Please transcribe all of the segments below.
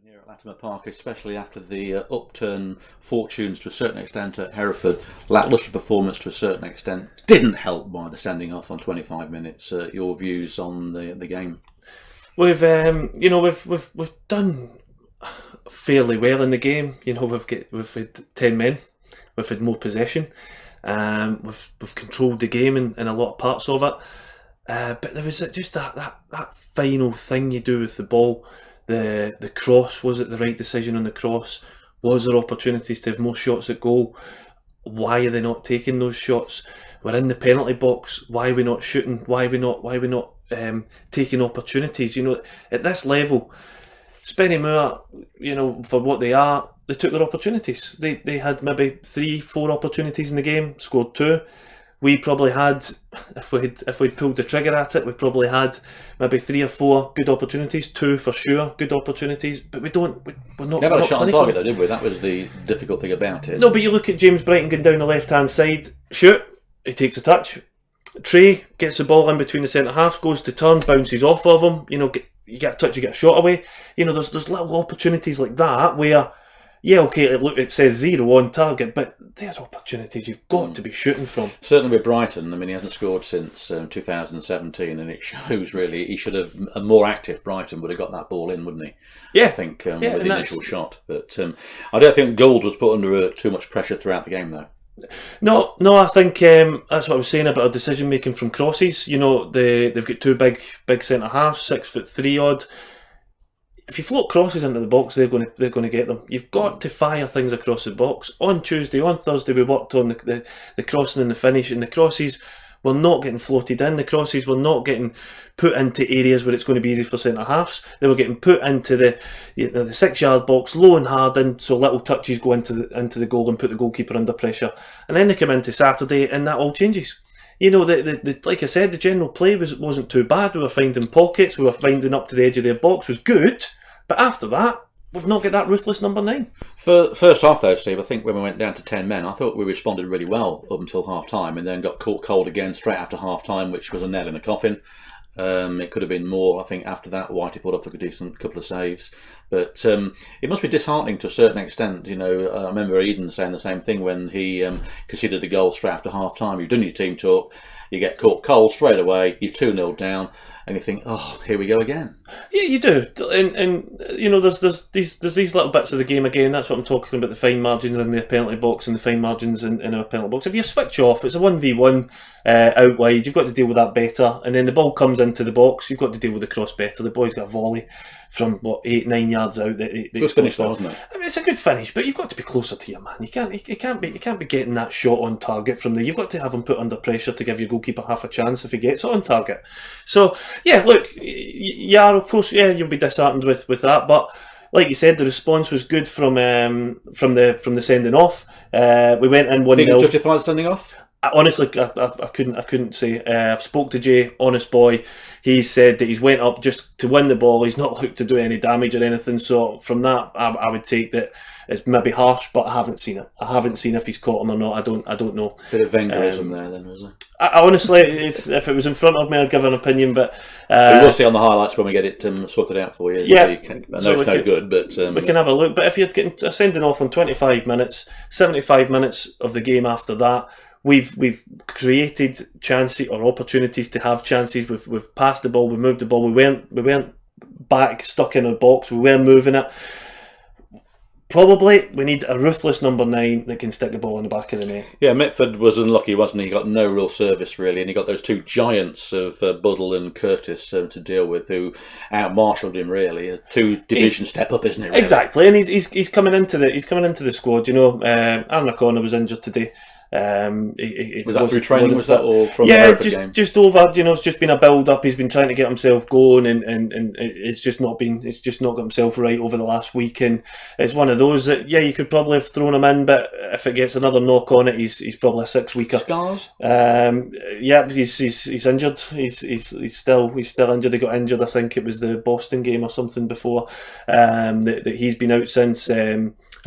Here at Latimer Park, especially after the upturn fortunes to a certain extent at Hereford, lacklustre performance to a certain extent, didn't help by the sending off on 25 minutes. Your views on the game? We've we've done fairly well in the game. We've had 10 men, we've had more possession, we've controlled the game in a lot of parts of it. But there was just that final thing you do with the ball. The cross, was it the right decision on the cross? Was there opportunities to have more shots at goal? Why are they not taking those shots? We're in the penalty box. Why are we not shooting? Why are we not taking opportunities? At this level, Spennymoor, for what they are, they took their opportunities. They had maybe 3-4 opportunities in the game, scored 2. We probably had, if we'd pulled the trigger at it, we probably had maybe 3 or 4 good opportunities, 2 for sure good opportunities. But we're not. Never had a shot on target though, did we? That was the difficult thing about it. No, but you look at James Brighton going down the left hand side, shoot, he takes a touch. Trey gets the ball in between the centre halves, goes to turn, bounces off of him. You get a touch, you get a shot away. There's little opportunities like that where. Yeah, okay, it says 0 on target, but there's opportunities you've got to be shooting from. Certainly with Brighton, he hasn't scored since 2017, and it shows really. He should have, a more active Brighton would have got that ball in, wouldn't he? Yeah. I think with the initial shot. But I don't think Gould was put under too much pressure throughout the game, though. No, I think that's what I was saying about our decision making from crosses. They've got 2 big centre halves, 6'3" odd. If you float crosses into the box, they're going to get them. You've got to fire things across the box. On Tuesday, on Thursday, we worked on the crossing and the finish, and the crosses were not getting floated in. The crosses were not getting put into areas where it's going to be easy for centre halves. They were getting put into the 6-yard box, low and hard in, so little touches go into the goal and put the goalkeeper under pressure. And then they come into Saturday, and that all changes. Like I said, the general play wasn't too bad. We were finding pockets, we were finding up to the edge of their box, was good. But after that, we've not got that ruthless number 9. For first half though, Steve, I think when we went down to 10 men, I thought we responded really well up until half time, and then got caught cold again straight after half time, which was a nail in the coffin. It could have been more, I think, after that. Whitey put off a decent couple of saves. But it must be disheartening to a certain extent. I remember Eden saying the same thing when he conceded a goal straight after half time. You've done your team talk, you get caught cold straight away, you're 2-0 down, and you think, oh, here we go again. Yeah, you do. And there's these little bits of the game again. That's what I'm talking about, the fine margins in the penalty box and the fine margins in our penalty box. If you switch off, it's a 1v1 out wide, you've got to deal with that better. And then the ball comes into the box, you've got to deal with the cross better. The boy's got a volley from 8-9 yards out. Good finish, wasn't it? It's a good finish, but you've got to be closer to your man. You can't be getting that shot on target from there. You've got to have him put under pressure to give your goalkeeper half a chance if he gets it on target. So yeah, look, of course, you'll be disheartened with that, but like you said, the response was good from the sending off. We went in 1-0. Think you justify the sending off? Honestly, I couldn't say. I've spoke to Jay, honest boy. He said that he's went up just to win the ball. He's not looked to do any damage or anything. So from that, I would take that it's maybe harsh, but I haven't seen it. I haven't seen if he's caught him or not. I don't know. Bit of Wengerism there, then, was there? I honestly, if it was in front of me, I'd give an opinion. But we will see on the highlights when we get it sorted out for you. Yeah, I know it's no good, but we can have a look. But if you're getting a sending off on 25 minutes, 75 minutes of the game after that. We've created chances or opportunities to have chances. We've passed the ball, we moved the ball. We weren't back stuck in a box. We weren't moving it. Probably we need a ruthless number 9 that can stick the ball in the back of the net. Yeah, Mitford was unlucky, wasn't he? He got no real service really, and he got those 2 giants of Buddle and Curtis to deal with, who out-marshalled him really. A 2-division step up, isn't it? Really? Exactly, and he's coming into the squad. Aaron O'Connor was injured today. Was that through training? Was that or from the Hereford game? Just over. It's just been a build up. He's been trying to get himself going, and it's just not got himself right over the last week. And it's one of those that you could probably have thrown him in, but if it gets another knock on it, he's probably a 6-weeker. Scars? He's injured. He's still injured. He got injured. I think it was the Boston game or something before. That he's been out since.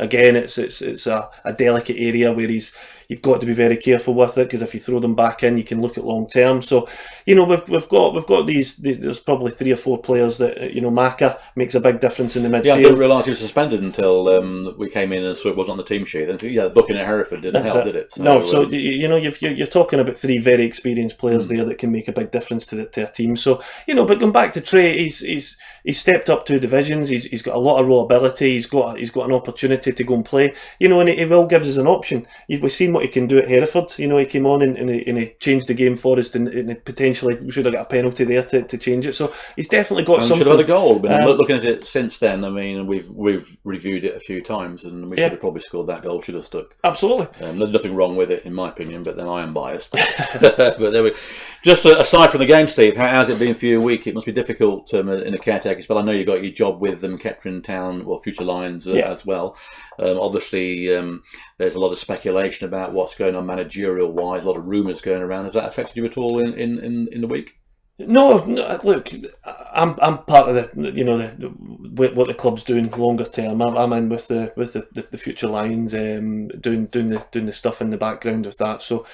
again, it's a delicate area where you've got to be very careful with it, because if you throw them back in, you can look at long term. So, we've got these. There's probably 3 or 4 players that Maka makes a big difference in the midfield. Yeah, I didn't realise he was suspended until we came in and saw it wasn't on the team sheet. And the booking at Hereford didn't help, did it? So, you're talking about 3 very experienced players there that can make a big difference to a team. So, but going back to Trey, he's stepped up 2 divisions. He's got a lot of raw ability. He's got an opportunity to go and play. And he will give us an option. We've seen what he can do at Hereford. He came on and he changed the game for us, and potentially we should have got a penalty there to change it. So he's definitely got something. Should have had a goal. But looking at it since then, I mean, we've reviewed it a few times, and we should have probably scored that goal. Should have stuck. Absolutely. Nothing wrong with it, in my opinion. But then I am biased. But there we. Just aside from the game, Steve, how's it been for you a week? It must be difficult in a caretaker spell. I know you got your job with Kettering Town, or Future Lions as well. Obviously, there's a lot of speculation about what's going on managerial wise. A lot of rumours going around. Has that affected you at all in the week? No. Look, I'm part of what the club's doing longer term. I'm in with the Future Lions, doing the stuff in the background of that. So,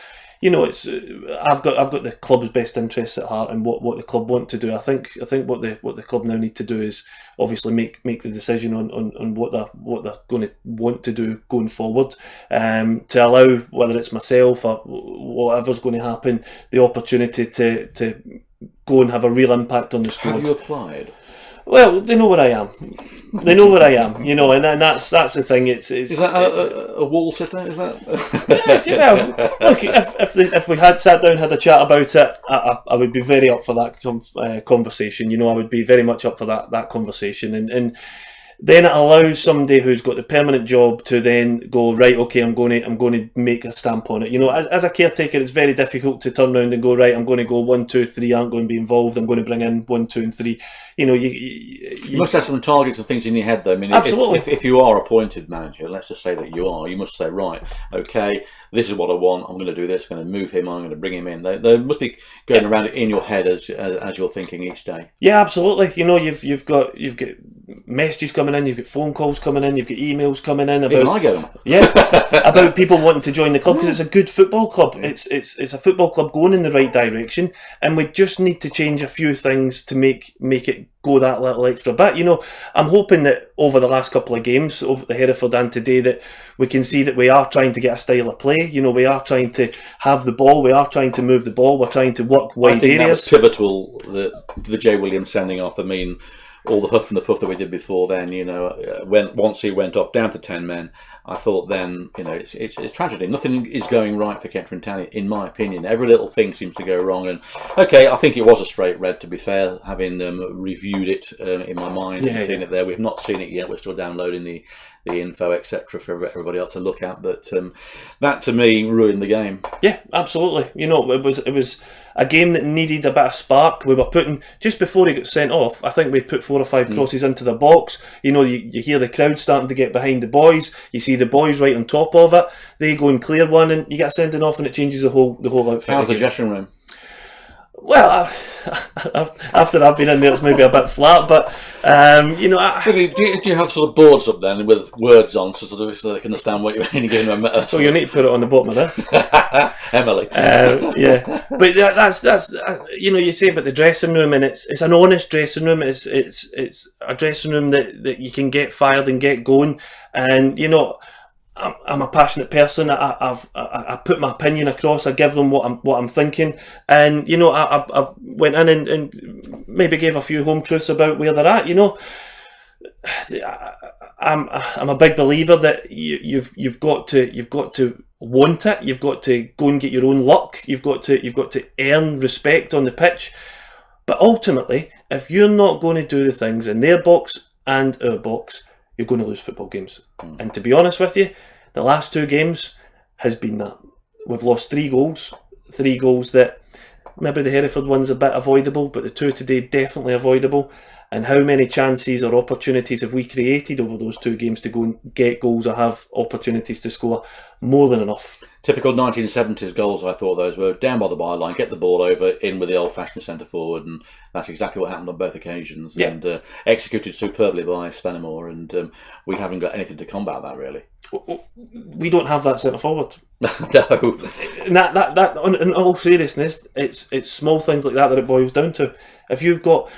it's I've got the club's best interests at heart, and what the club want to do. I think what the club now need to do is obviously make the decision on what they're going to want to do going forward, to allow, whether it's myself or whatever's going to happen, the opportunity to go and have a real impact on the squad. Have you applied? Well, they know where I am. They know where I am, and that's the thing. Is that a wall sitter? Is that? Look, if we had sat down, had a chat about it, I would be very up for that conversation. I would be very much up for that conversation, and then it allows somebody who's got the permanent job to then go, right, okay, I'm going to make a stamp on it. As a caretaker, it's very difficult to turn around and go, right, I'm going to go 1, 2, 3, aren't going to be involved, I'm going to bring in 1, 2 and 3. You must have some targets and things in your head, though. I mean, absolutely. If you are appointed manager, let's just say that you are, you must say, right, okay, this is what I want, I'm going to do this, I'm going to move him on, I'm going to bring him in. They must be going around it in your head as you're thinking each day. Yeah, absolutely. You've got messages coming in, you've got phone calls coming in, you've got emails coming in about. Even I get them. Yeah, about people wanting to join the club, because it's a good football club. It's a football club going in the right direction, and we just need to change a few things to make it go that little extra bit. I'm hoping that over the last couple of games, over the Hereford and today, that we can see that we are trying to get a style of play. We are trying to have the ball, we are trying to move the ball, we're trying to work wide areas. I think that was pivotal, the Jay Williams sending off. I mean, all the huff and the puff that we did before then, once he went off down to 10 men, I thought then, it's tragedy. Nothing is going right for Kettering Town, in my opinion. Every little thing seems to go wrong. And, okay, I think it was a straight red, to be fair, having reviewed it in my mind and seen it there. We've not seen it yet. We're still downloading the info, etc., for everybody else to look at. But that, to me, ruined the game. Yeah, absolutely. It was a game that needed a bit of spark. We were putting, just before he got sent off, I think we put 4 or 5 crosses into the box. You hear the crowd starting to get behind the boys. You see the boys right on top of it. They go and clear one, and you get a sending off, and it changes the whole outfit. How's the dressing room? Well, after I've been in there, it's maybe a bit flat, but do you have sort of boards up then with words on, so they can understand what you're giving them? Well, you need to put it on the bottom of this, Emily. Yeah, but that's you say about the dressing room, and it's an honest dressing room. It's a dressing room that you can get fired and get going, and I'm a passionate person. I put my opinion across. I give them what I'm thinking, and I went in and maybe gave a few home truths about where they're at. I'm a big believer that you've got to want it. You've got to go and get your own luck. You've got to earn respect on the pitch. But ultimately, if you're not going to do the things in their box and our box, you're going to lose football games. And to be honest with you, the last 2 games has been that. We've lost 3 goals that maybe the Hereford one's a bit avoidable, but the 2 today definitely avoidable. And how many chances or opportunities have we created over those 2 games to go and get goals or have opportunities to score? more than enough. Typical 1970s goals, I thought those were. Down by the byline, get the ball over, in with the old-fashioned centre forward, and that's exactly what happened on both occasions. Yeah. And executed superbly by Spennymoor, and we haven't got anything to combat that, really. We don't have that centre forward. No. And that in all seriousness, it's small things like that it boils down to. If you've got,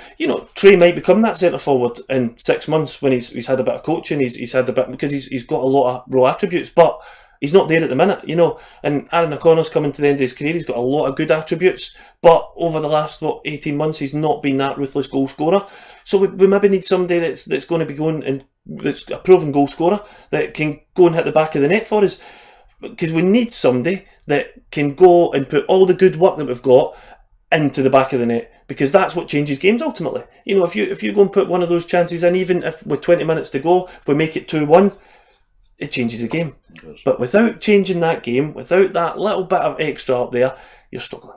Trey might become that centre forward in 6 months when he's had a bit of coaching, he's had a bit, because he's got a lot of raw attributes, but he's not there at the minute, And Aaron O'Connor's coming to the end of his career. He's got a lot of good attributes, but over the last 18 months, he's not been that ruthless goal scorer. So we maybe need somebody that's going to be going, and that's a proven goal scorer that can go and hit the back of the net for us. Because we need somebody that can go and put all the good work that we've got into the back of the net, because that's what changes games ultimately. If you go and put one of those chances in, even if with 20 minutes to go, if we make it 2-1, it changes the game. But without changing that game, without that little bit of extra up there, you're struggling.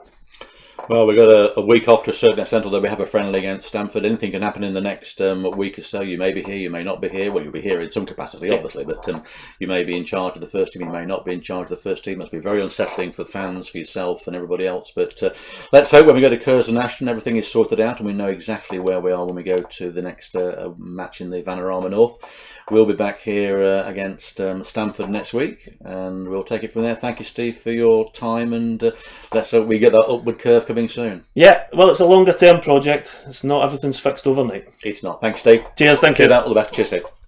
Well, we've got a week off to a certain extent, although we have a friendly against Stamford. Anything can happen in the next week or so. You may be here, you may not be here. Well, you'll be here in some capacity, obviously, but you may be in charge of the first team, you may not be in charge of the first team. It must be very unsettling for fans, for yourself and everybody else. But let's hope when we go to Curzon Ashton, everything is sorted out and we know exactly where we are when we go to the next match in the Vanarama North. We'll be back here against Stamford next week, and we'll take it from there. Thank you, Steve, for your time, and let's hope we get that upward curve coming soon. Yeah, well, it's a longer term project. It's not everything's fixed overnight. It's not. Thanks, Steve. Cheers, thank you. All the best. Cheers, Steve.